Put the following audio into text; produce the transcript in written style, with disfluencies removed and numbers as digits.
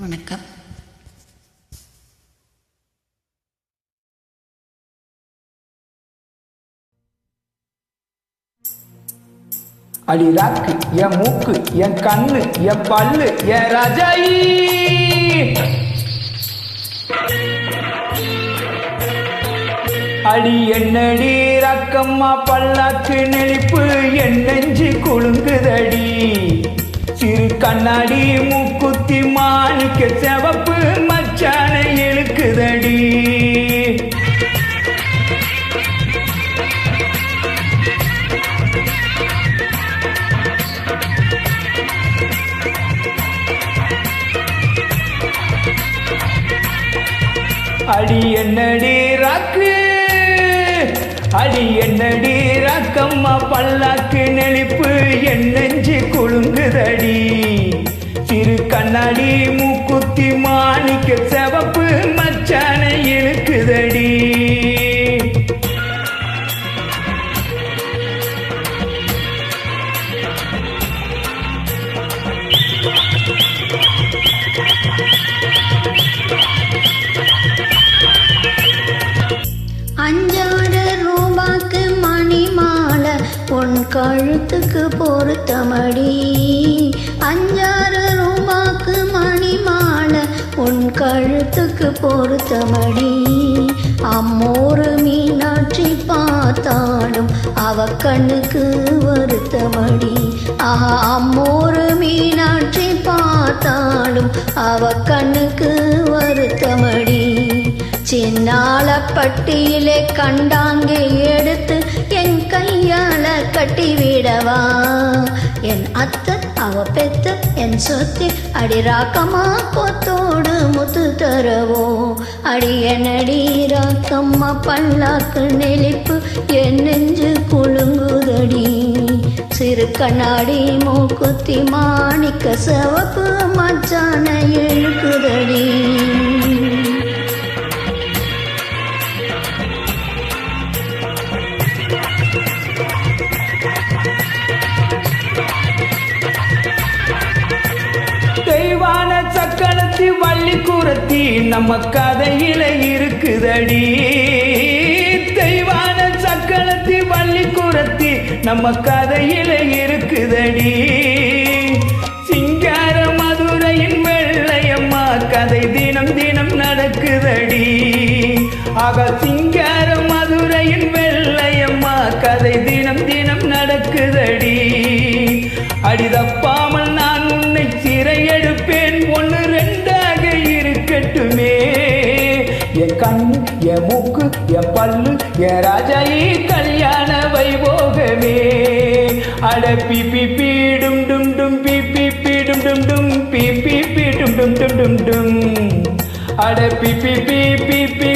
வணக்கம். அடி ராக்கு என் மூக்கு என் கண்ணு என் பல்லு என் ராஜாயி அடி என்னடி ரக்கம்மா பல்லாக்கு நெளிப்பு என் நெஞ்சு குலுங்குதடி சிறு கண்ணாடி மூக்குத்தி மாணிக்க செவப்பு மச்சான இழுக்குதடி அடி என்னடி ராக்கு அடி என்னடி ராக்கம்மா பல்லாக்கு நெளிப்பு என் நெஞ்சு குலுங்குதடி சிறு கண்ணாடி மூக்குத்தி மாணிக்க செவப்பு மச்சான இழுக்குதடி ரூபாய்க்கு மணி மாலை பொன் கழுத்துக்கு பொருத்தமடி. 5 ரூபாய்க்கு மணி மாலை பொன் கழுத்துக்கு பொருத்தமடி. அம்மோரு மீனாட்சி பார்த்தாலும் அவ கண்ணுக்கு வருத்தமடி. ஆஹா, அம்மோரு மீனாட்சி பார்த்தாலும் அவ கண்ணுக்கு வருத்தமடி. சின்னால பட்டியிலே கண்டாங்கே எடுத்து என் கையால கட்டிவிடவா. என் அத்தை அவ பெத்த என் சொத்து அடி ராக்கம்மா கொத்தோடு முத்து தரவோ. அடி என்னடி ராக்கம்மா பல்லாக்கு நெளிப்பு என் நெஞ்சு குலுங்குதடி. சிறு கண்ணாடி மூக்குத்தி மாணிக்க சிவப்பு மச்சான இழுக்குதடி. தெய்வான சக்கரத்தி வள்ளி குரத்தி நம்ம கதையில இருக்குதடி. தெய்வான சக்கரத்தி வள்ளி குரத்தி நம்ம கதையில இருக்குதடி. சிங்கார மதுரையின் வெள்ளையம்மா கதை தினம் தினம் நடக்குதடி. ஆக சிங்கார மதுரையின் வெள்ளையம்மா கதை தினம் தினம் நடக்குதடி. அடிதப்பாமல் நான் உன்னை சிறையெடுப்பேன், 1-2 இருக்கட்டுமே. என் கண் என் மூக்கு என் பல்லு என் ராஜாயி கல்யாண வைபோகமே. அட பிபி பீடும் டும் டும் பிபி பீடும் டும் டும் பிபி பீடும் டும் டும் டும் டும். அட பிபி பி